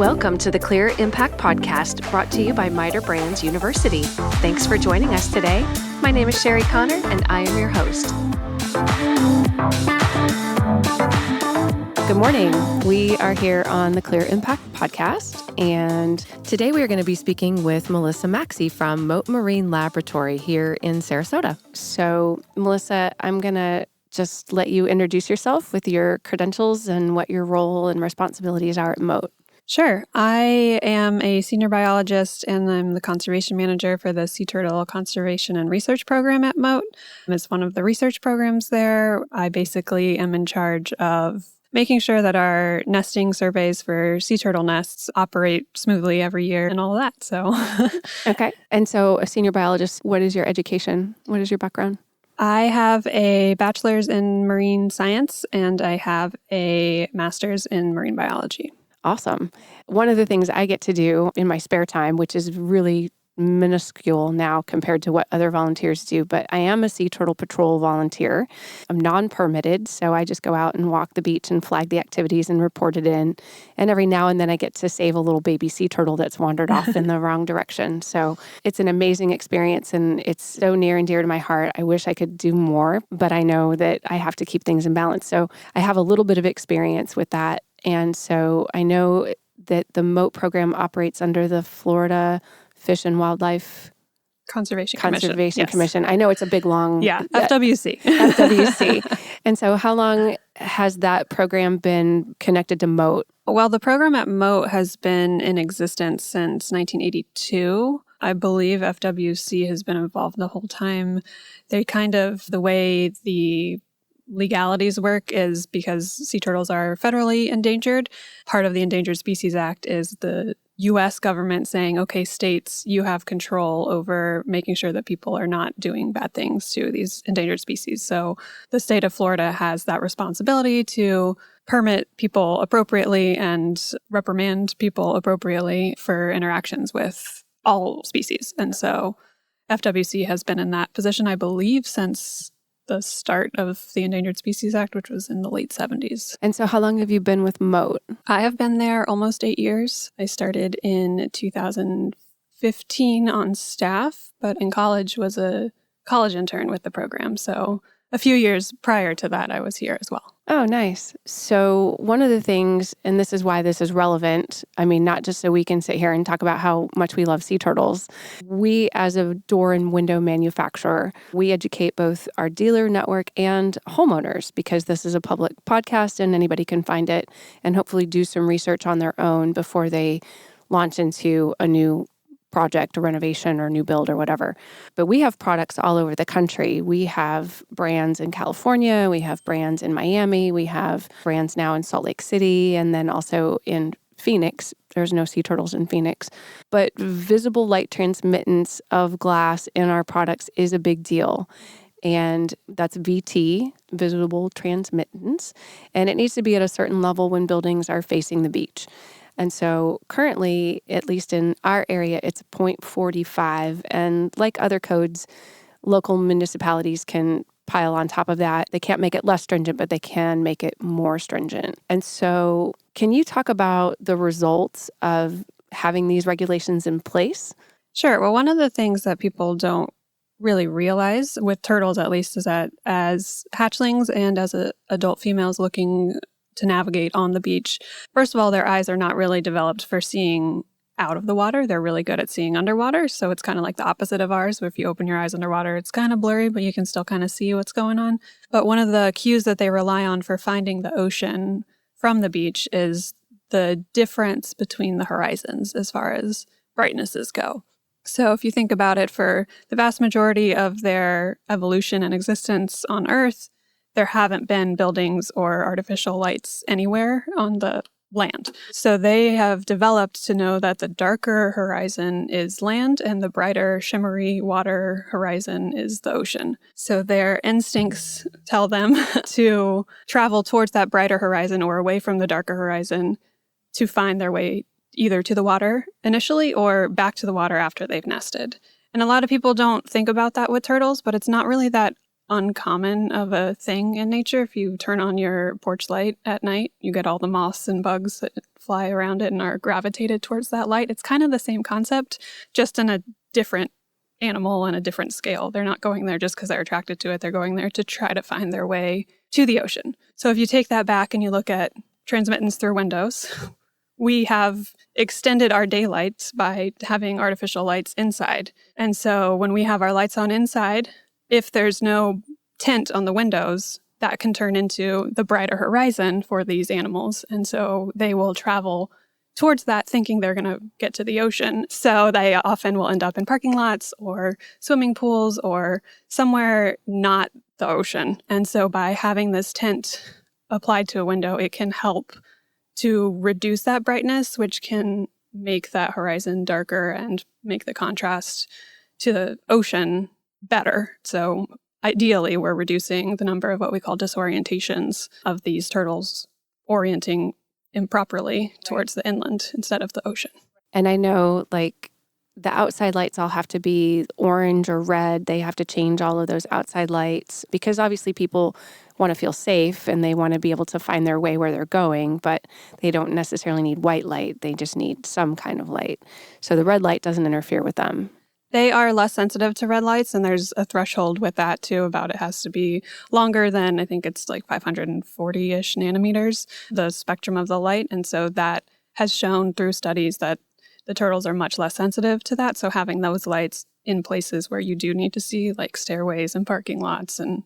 Welcome to the Clear Impact Podcast, brought to you by MITRE Brands University. Thanks for joining us today. My name is Sherry Connor, and I am your host. Good morning. We are here on the Clear Impact Podcast, and today we are going to be speaking with Melissa Macksey from Mote Marine Laboratory here in Sarasota. So, Melissa, I'm going to just let you introduce yourself with your credentials and what your role and responsibilities are at Mote. Sure. I am a senior biologist, and I'm the conservation manager for the Sea Turtle Conservation and Research Program at Mote. It's one of the research programs there. I basically am in charge of making sure that our nesting surveys for sea turtle nests operate smoothly every year and all of that. So, Okay. And so a senior biologist, what is your education? What is your background? I have a bachelor's in marine science, and I have a master's in marine biology. Awesome. One of the things I get to do in my spare time, which is really minuscule now compared to what other volunteers do, but I am a Sea Turtle Patrol volunteer. I'm non-permitted, so I just go out and walk the beach and flag the activities and report it in. And every now and then I get to save a little baby sea turtle that's wandered off in the wrong direction. So it's an amazing experience, and it's so near and dear to my heart. I wish I could do more, but I know that I have to keep things in balance. So I have a little bit of experience with that. And so I know that the Mote program operates under the Florida Fish and Wildlife Conservation Commission. I know it's a big, long... Yeah, FWC. FWC. And so how long has that program been connected to Mote? Well, the program at Mote has been in existence since 1982. I believe FWC has been involved the whole time. The way the legalities work is because sea turtles are federally endangered. Part of the Endangered Species Act is the U.S. government saying, okay, states, you have control over making sure that people are not doing bad things to these endangered species. So the state of Florida has that responsibility to permit people appropriately and reprimand people appropriately for interactions with all species. And so FWC has been in that position, I believe, since the start of the Endangered Species Act, which was in the late 70s. And so how long have you been with Mote? I have been there almost 8 years. I started in 2015 on staff, but in college was a college intern with the program. So a few years prior to that, I was here as well. Oh, nice. So one of the things, and this is why this is relevant, I mean, not just so we can sit here and talk about how much we love sea turtles. We, as a door and window manufacturer, we educate both our dealer network and homeowners, because this is a public podcast and anybody can find it and hopefully do some research on their own before they launch into a new project or renovation or new build or whatever. But we have products all over the country. We have brands in California, we have brands in Miami, we have brands now in Salt Lake City, and then also in Phoenix. There's no sea turtles in Phoenix. But visible light transmittance of glass in our products is a big deal. And that's VT, visible transmittance. And it needs to be at a certain level when buildings are facing the beach. And so currently, at least in our area, it's 0.45. And like other codes, local municipalities can pile on top of that. They can't make it less stringent, but they can make it more stringent. And so can you talk about the results of having these regulations in place? Sure. Well, one of the things that people don't really realize with turtles, at least, is that as hatchlings and as adult females looking to navigate on the beach, first of all, their eyes are not really developed for seeing out of the water. They're really good at seeing underwater. So it's kind of like the opposite of ours, where if you open your eyes underwater, it's kind of blurry, but you can still kind of see what's going on. But one of the cues that they rely on for finding the ocean from the beach is the difference between the horizons as far as brightnesses go. So if you think about it, for the vast majority of their evolution and existence on Earth, there haven't been buildings or artificial lights anywhere on the land. So they have developed to know that the darker horizon is land and the brighter, shimmery water horizon is the ocean. So their instincts tell them to travel towards that brighter horizon or away from the darker horizon to find their way either to the water initially or back to the water after they've nested. And a lot of people don't think about that with turtles, but it's not really that uncommon of a thing in nature. If you turn on your porch light at night, you get all the moths and bugs that fly around it and are gravitated towards that light. It's kind of the same concept, just in a different animal and a different scale. They're not going there just because they're attracted to it. They're going there to try to find their way to the ocean. So if you take that back and you look at transmittance through windows, we have extended our daylight by having artificial lights inside. And so when we have our lights on inside, if there's no tint on the windows, that can turn into the brighter horizon for these animals. And so they will travel towards that thinking they're going to get to the ocean. So they often will end up in parking lots or swimming pools or somewhere not the ocean. And so by having this tint applied to a window, it can help to reduce that brightness, which can make that horizon darker and make the contrast to the ocean better. So ideally, we're reducing the number of what we call disorientations of these turtles orienting improperly towards the inland instead of the ocean. And I know like the outside lights all have to be orange or red. They have to change all of those outside lights because obviously people want to feel safe and they want to be able to find their way where they're going, but they don't necessarily need white light. They just need some kind of light. So the red light doesn't interfere with them. They are less sensitive to red lights, and there's a threshold with that too about it has to be longer than, I think it's like 540-ish nanometers, the spectrum of the light. And so that has shown through studies that the turtles are much less sensitive to that. So having those lights in places where you do need to see, like stairways and parking lots and,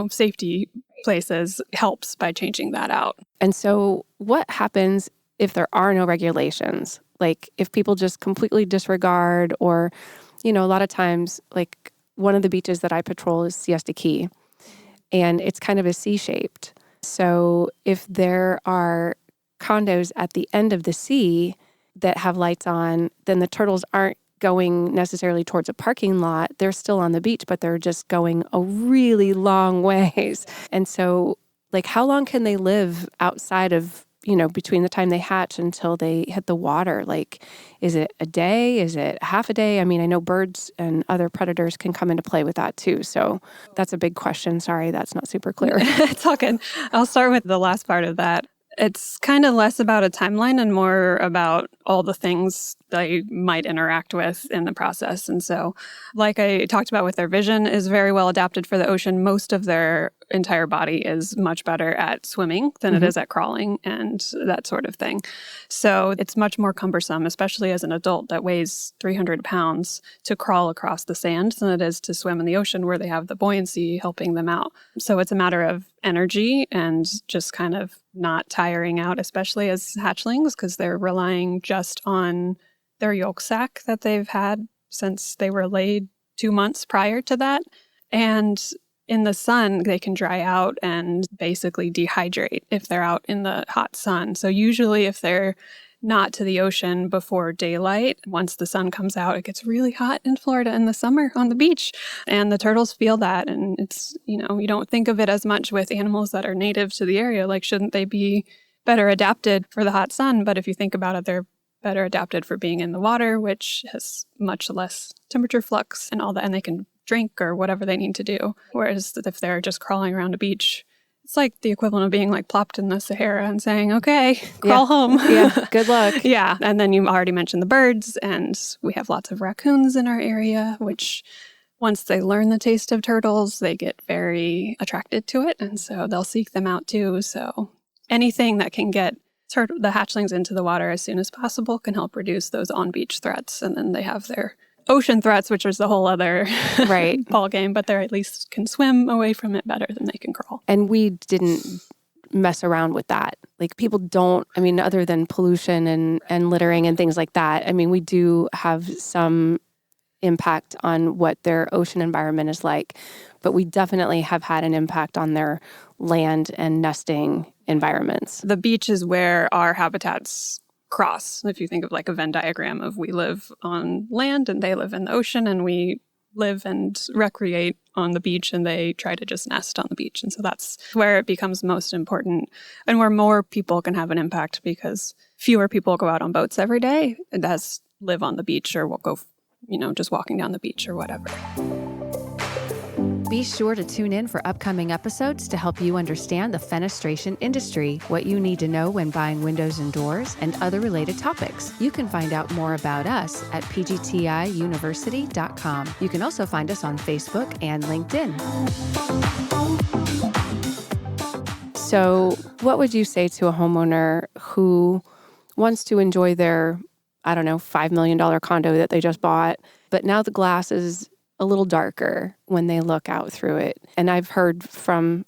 safety places, helps by changing that out. And so what happens if there are no regulations? Like if people just completely disregard or, a lot of times, like one of the beaches that I patrol is Siesta Key, and it's kind of a C-shaped. So if there are condos at the end of the sea that have lights on, then the turtles aren't going necessarily towards a parking lot. They're still on the beach, but they're just going a really long ways. And so, like, how long can they live outside of, between the time they hatch until they hit the water? Like, is it a day? Is it half a day? I mean, I know birds and other predators can come into play with that too. So that's a big question. Sorry, that's not super clear. It's all good. I'll start with the last part of that. It's kind of less about a timeline and more about all the things they might interact with in the process. And so, like I talked about with their vision is very well adapted for the ocean. Most of their entire body is much better at swimming than it is at crawling and that sort of thing. So it's much more cumbersome, especially as an adult that weighs 300 pounds, to crawl across the sand than it is to swim in the ocean where they have the buoyancy helping them out. So it's a matter of energy and just kind of not tiring out, especially as hatchlings, because they're relying just on their yolk sac that they've had since they were laid 2 months prior to that. And in the sun, they can dry out and basically dehydrate if they're out in the hot sun. So usually if they're not to the ocean before daylight, once the sun comes out, it gets really hot in Florida in the summer on the beach. And the turtles feel that. And it's, you don't think of it as much with animals that are native to the area. Like, shouldn't they be better adapted for the hot sun? But if you think about it, they're better adapted for being in the water, which has much less temperature flux and all that, and they can drink or whatever they need to do. Whereas if they're just crawling around a beach, it's like the equivalent of being like plopped in the Sahara and saying, okay, crawl home. Yeah, good luck. Yeah. And then you already mentioned the birds, and we have lots of raccoons in our area, which once they learn the taste of turtles, they get very attracted to it. And so they'll seek them out too. So anything that can get the hatchlings into the water as soon as possible can help reduce those on-beach threats. And then they have their ocean threats, which is the whole other ball game, but they at least can swim away from it better than they can crawl. And we didn't mess around with that. Like, people don't, other than pollution and littering and things like that, we do have some impact on what their ocean environment is like, but we definitely have had an impact on their land and nesting environments. The beach is where our habitats cross. If you think of like a Venn diagram of, we live on land and they live in the ocean, and we live and recreate on the beach and they try to just nest on the beach. And so that's where it becomes most important and where more people can have an impact, because fewer people go out on boats every day and live on the beach or will go, just walking down the beach or whatever. Be sure to tune in for upcoming episodes to help you understand the fenestration industry, what you need to know when buying windows and doors, and other related topics. You can find out more about us at pgtiuniversity.com. You can also find us on Facebook and LinkedIn. So what would you say to a homeowner who wants to enjoy their, $5 million condo that they just bought, but now the glass is a little darker when they look out through it? And I've heard from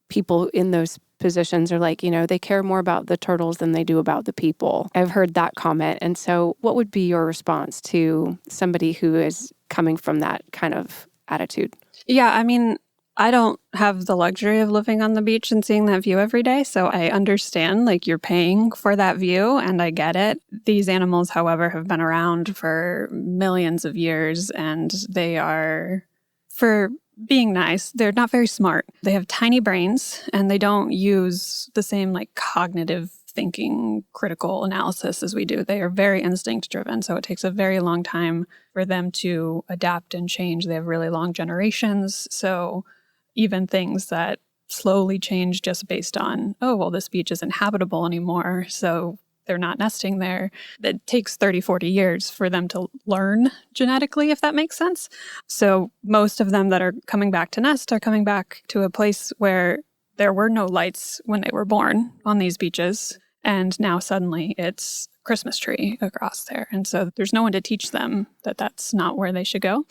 people in those positions are like, they care more about the turtles than they do about the people. I've heard that comment. And so what would be your response to somebody who is coming from that kind of attitude? Yeah, I don't have the luxury of living on the beach and seeing that view every day. So I understand, you're paying for that view, and I get it. These animals, however, have been around for millions of years, and they are, for being nice, they're not very smart. They have tiny brains, and they don't use the same cognitive thinking, critical analysis as we do. They are very instinct driven. So it takes a very long time for them to adapt and change. They have really long generations. So even things that slowly change just based on, this beach isn't habitable anymore, so they're not nesting there. It takes 30, 40 years for them to learn genetically, if that makes sense. So most of them that are coming back to nest are coming back to a place where there were no lights when they were born on these beaches. And now suddenly it's Christmas tree across there. And so there's no one to teach them that that's not where they should go.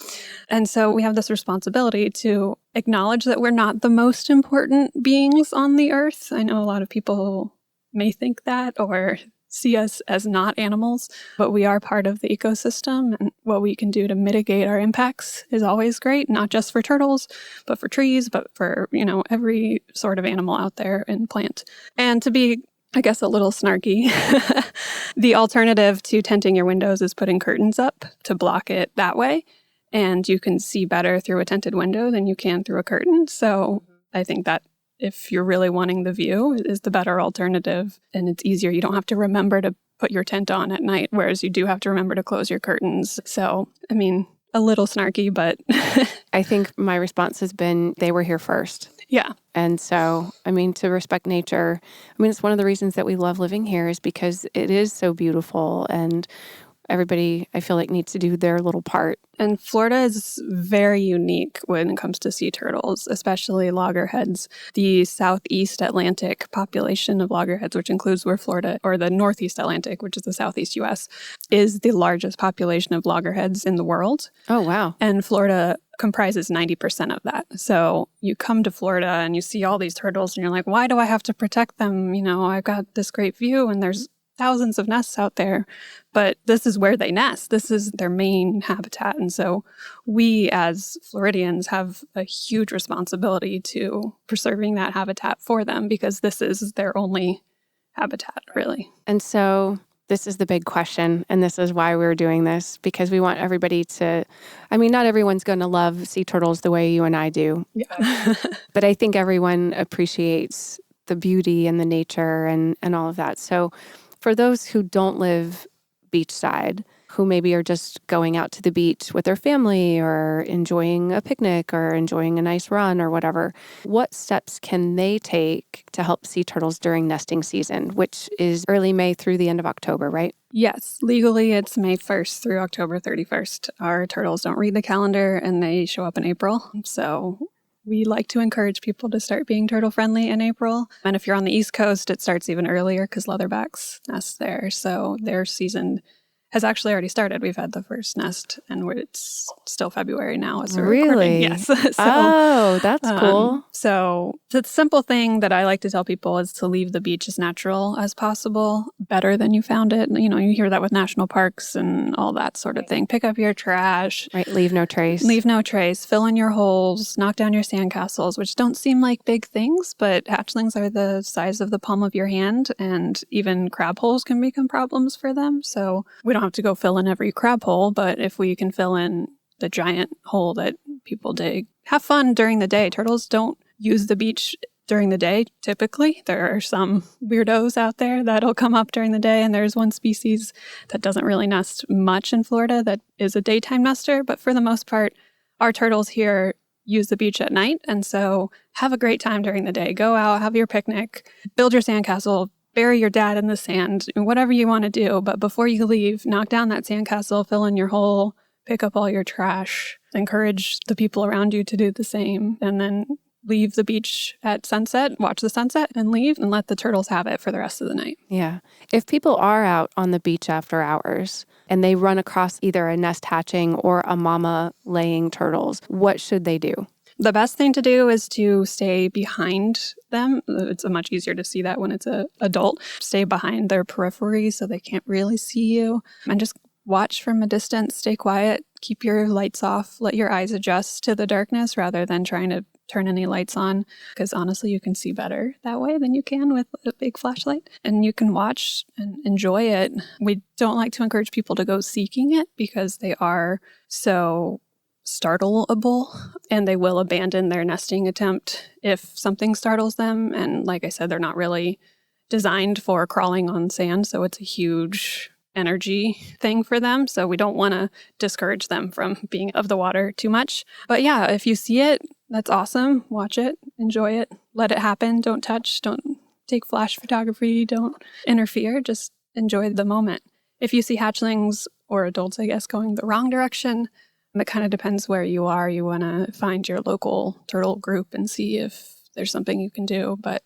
And so we have this responsibility to acknowledge that we're not the most important beings on the earth. I know a lot of people may think that or see us as not animals, but we are part of the ecosystem, and what we can do to mitigate our impacts is always great, not just for turtles, but for trees, but for, every sort of animal out there and plant. And to be, I guess, a little snarky, the alternative to tinting your windows is putting curtains up to block it that way. And you can see better through a tinted window than you can through a curtain. So I think that if you're really wanting the view, it is the better alternative. And it's easier. You don't have to remember to put your tent on at night, whereas you do have to remember to close your curtains. So, a little snarky, but I think my response has been they were here first. Yeah. And so, to respect nature, it's one of the reasons that we love living here is because it is so beautiful, and everybody, I feel like, needs to do their little part. And Florida is very unique when it comes to sea turtles, especially loggerheads. The Southeast Atlantic population of loggerheads, which includes where Florida, or the Northeast Atlantic, which is the Southeast U.S., is the largest population of loggerheads in the world. Oh, wow. And Florida comprises 90% of that. So you come to Florida and you see all these turtles and you're like, why do I have to protect them? I've got this great view and there's thousands of nests out there, but this is where they nest. This is their main habitat. And so we as Floridians have a huge responsibility to preserving that habitat for them, because this is their only habitat, really. And so this is the big question, and this is why we're doing this, because we want everybody to, not everyone's going to love sea turtles the way you and I do. Yeah. But I think everyone appreciates the beauty and the nature and all of that. So for those who don't live beachside, who maybe are just going out to the beach with their family or enjoying a picnic or enjoying a nice run or whatever, what steps can they take to help sea turtles during nesting season, which is early May through the end of October, right? Yes. Legally, it's May 1st through October 31st. Our turtles don't read the calendar and they show up in April. So we like to encourage people to start being turtle friendly in April. And if you're on the East Coast, it starts even earlier because leatherbacks nest there. So their season has actually already started. We've had the first nest, and it's still February now as we're recording. Yes. That's cool. So the simple thing that I like to tell people is to leave the beach as natural as possible, better than you found it. You hear that with national parks and all that sort of thing. Pick up your trash. Right. Leave no trace. Leave no trace. Fill in your holes. Knock down your sandcastles, which don't seem like big things, but hatchlings are the size of the palm of your hand, and even crab holes can become problems for them. So we don't have to go fill in every crab hole, but if we can fill in the giant hole that people dig, have fun during the day. Turtles don't use the beach during the day, typically. There are some weirdos out there that'll come up during the day, and there's one species that doesn't really nest much in Florida that is a daytime nester, but for the most part, our turtles here use the beach at night. And so have a great time during the day. Go out, have your picnic, build your sandcastle, bury your dad in the sand, whatever you want to do. But before you leave, knock down that sandcastle, fill in your hole, pick up all your trash, encourage the people around you to do the same, and then leave the beach at sunset, watch the sunset, and leave and let the turtles have it for the rest of the night. Yeah. If people are out on the beach after hours and they run across either a nest hatching or a mama laying turtles, what should they do? The best thing to do is to stay behind them. It's much easier to see that when it's an adult. Stay behind their periphery so they can't really see you. And just watch from a distance, stay quiet, keep your lights off, let your eyes adjust to the darkness rather than trying to turn any lights on, because honestly, you can see better that way than you can with a big flashlight. And you can watch and enjoy it. We don't like to encourage people to go seeking it because they are so startleable and they will abandon their nesting attempt if something startles them. And like I said, they're not really designed for crawling on sand, so it's a huge energy thing for them. So we don't want to discourage them from being of the water too much. But yeah, if you see it, that's awesome. Watch it, enjoy it, let it happen. Don't touch, don't take flash photography, don't interfere, just enjoy the moment. If you see hatchlings or adults, I guess, going the wrong direction, it kind of depends where you are. You want to find your local turtle group and see if there's something you can do. But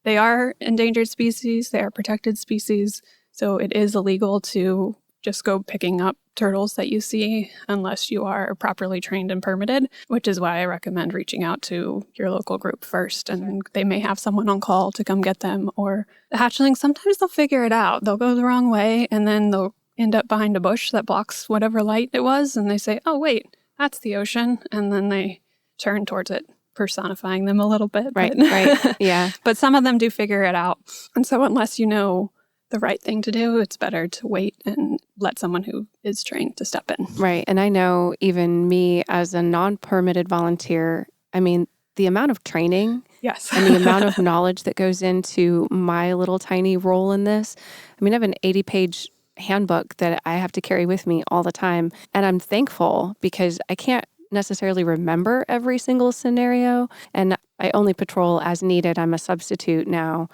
they are endangered species. They are protected species. So it is illegal to just go picking up turtles that you see unless you are properly trained and permitted, which is why I recommend reaching out to your local group first. And they may have someone on call to come get them. Or the hatchlings, sometimes they'll figure it out. They'll go the wrong way and then they'll end up behind a bush that blocks whatever light it was. And they say, oh, wait, that's the ocean. And then they turn towards it, personifying them a little bit. Right, but, right, yeah. But some of them do figure it out. And so unless you know the right thing to do, it's better to wait and let someone who is trained to step in. Right. And I know even me as a non-permitted volunteer, I mean, the amount of training yes, and the amount of knowledge that goes into my little tiny role in this. I mean, I have an 80-page handbook that I have to carry with me all the time. And I'm thankful because I can't necessarily remember every single scenario. And I only patrol as needed. I'm a substitute now.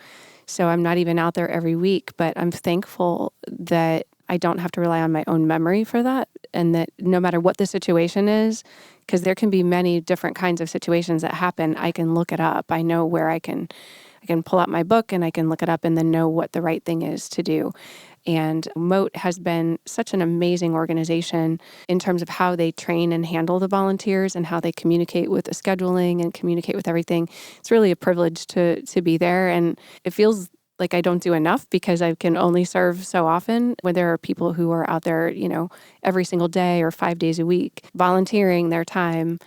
So I'm not even out there every week, but I'm thankful that I don't have to rely on my own memory for that. And that no matter what the situation is, because there can be many different kinds of situations that happen, I can look it up. I know where I can pull out my book and I can look it up and then know what the right thing is to do. And Mote has been such an amazing organization in terms of how they train and handle the volunteers and how they communicate with the scheduling and communicate with everything. It's really a privilege to be there. And it feels like I don't do enough because I can only serve so often when there are people who are out there, every single day or 5 days a week, volunteering their time.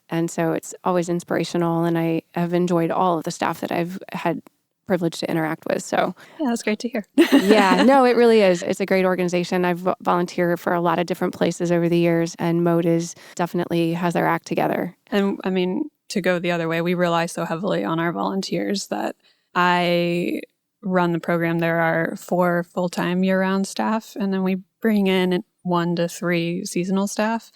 And so it's always inspirational. And I have enjoyed all of the staff that I've had privilege to interact with. So yeah, that's great to hear. Yeah, no, it really is. It's a great organization. I've volunteered for a lot of different places over the years, and Mote definitely has their act together. And I mean, to go the other way, we rely so heavily on our volunteers that I run the program. There are 4 full-time year-round staff, and then we bring in 1 to 3 seasonal staff.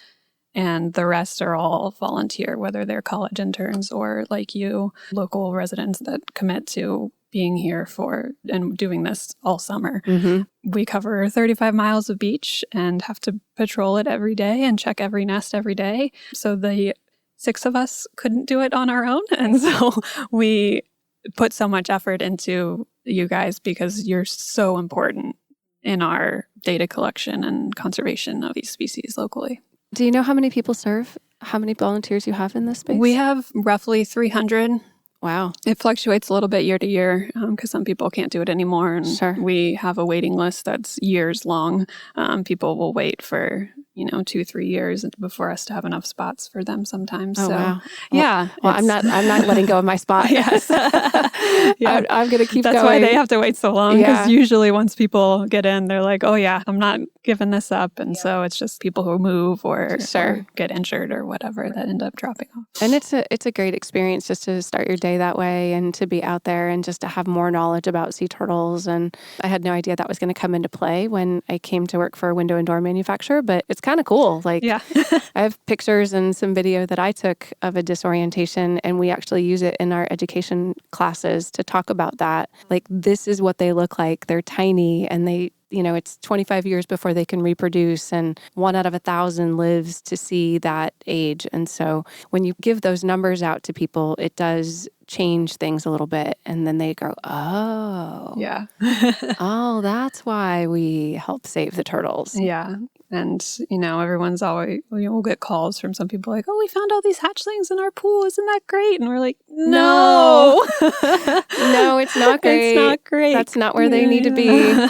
And the rest are all volunteer, whether they're college interns or like you, local residents that commit to being here for and doing this all summer. Mm-hmm. We cover 35 miles of beach and have to patrol it every day and check every nest every day. So the 6 of us couldn't do it on our own. And so we put so much effort into you guys because you're so important in our data collection and conservation of these species locally. Do you know how many people serve? How many volunteers you have in this space? We have roughly 300. Wow. It fluctuates a little bit year to year because some people can't do it anymore. And Sure. We have a waiting list that's years long. People will wait for, 2-3 years before us to have enough spots for them sometimes. Oh, so, wow. Yeah. Well, I'm not letting go of my spot. Yes. Yeah. I'm going to keep That's going. why they have to wait so long, because Yeah. usually once people get in, they're like, oh yeah, I'm not giving this up. And so it's just people who move or get injured or whatever that end up dropping off. And it's a great experience just to start your day that way and to be out there and just to have more knowledge about sea turtles. And I had no idea that was going to come into play when I came to work for a window and door manufacturer, but it's kind of cool. Like, Yeah. I have pictures and some video that I took of a disorientation, and we actually use it in our education classes to talk about that. Like, this is what they look like. They're tiny, and it's 25 years before they can reproduce, and 1 out of 1,000 lives to see that age. And so when you give those numbers out to people, it does change things a little bit. And then they go, oh, Yeah. oh, that's why we help save the turtles. Yeah. And, everyone's always, we'll get calls from some people like, oh, we found all these hatchlings in our pool. Isn't that great? And we're like, no. No, it's not great. It's not great. That's not where they need to be.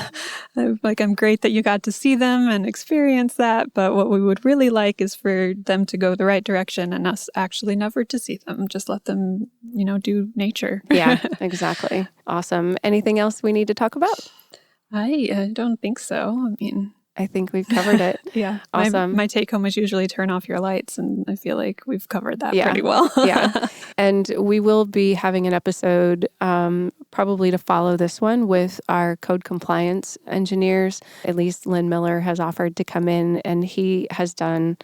I'm great that you got to see them and experience that. But what we would really like is for them to go the right direction and us actually never to see them. Just let them, do nature. Yeah, exactly. Awesome. Anything else we need to talk about? I don't think so. I think we've covered it. Yeah. Awesome. My take home is usually turn off your lights, and I feel like we've covered that Yeah. pretty well. Yeah. And we will be having an episode probably to follow this one with our code compliance engineers. At least Lynn Miller has offered to come in, and he has done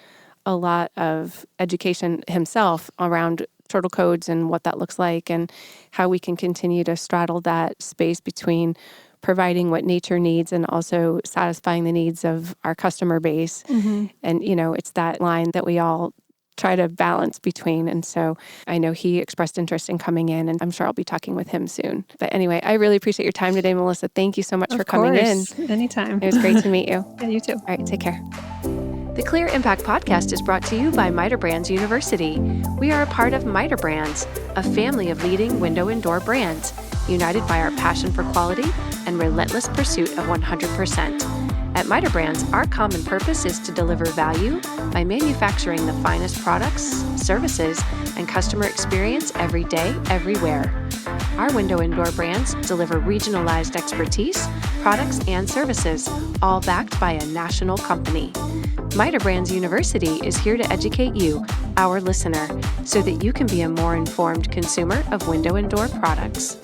a lot of education himself around turtle codes and what that looks like and how we can continue to straddle that space between providing what nature needs and also satisfying the needs of our customer base. Mm-hmm. And, it's that line that we all try to balance between. And so I know he expressed interest in coming in, and I'm sure I'll be talking with him soon. But anyway, I really appreciate your time today, Melissa. Thank you so much for coming in. Anytime. It was great to meet you. Yeah, you too. All right, take care. The Clear Impact Podcast is brought to you by Miter Brands University. We are a part of Miter Brands, a family of leading window and door brands, united by our passion for quality and relentless pursuit of 100%. At Miter Brands, our common purpose is to deliver value by manufacturing the finest products, services, and customer experience every day, everywhere. Our window and door brands deliver regionalized expertise, products, and services, all backed by a national company. Miter Brands University is here to educate you, our listener, so that you can be a more informed consumer of window and door products.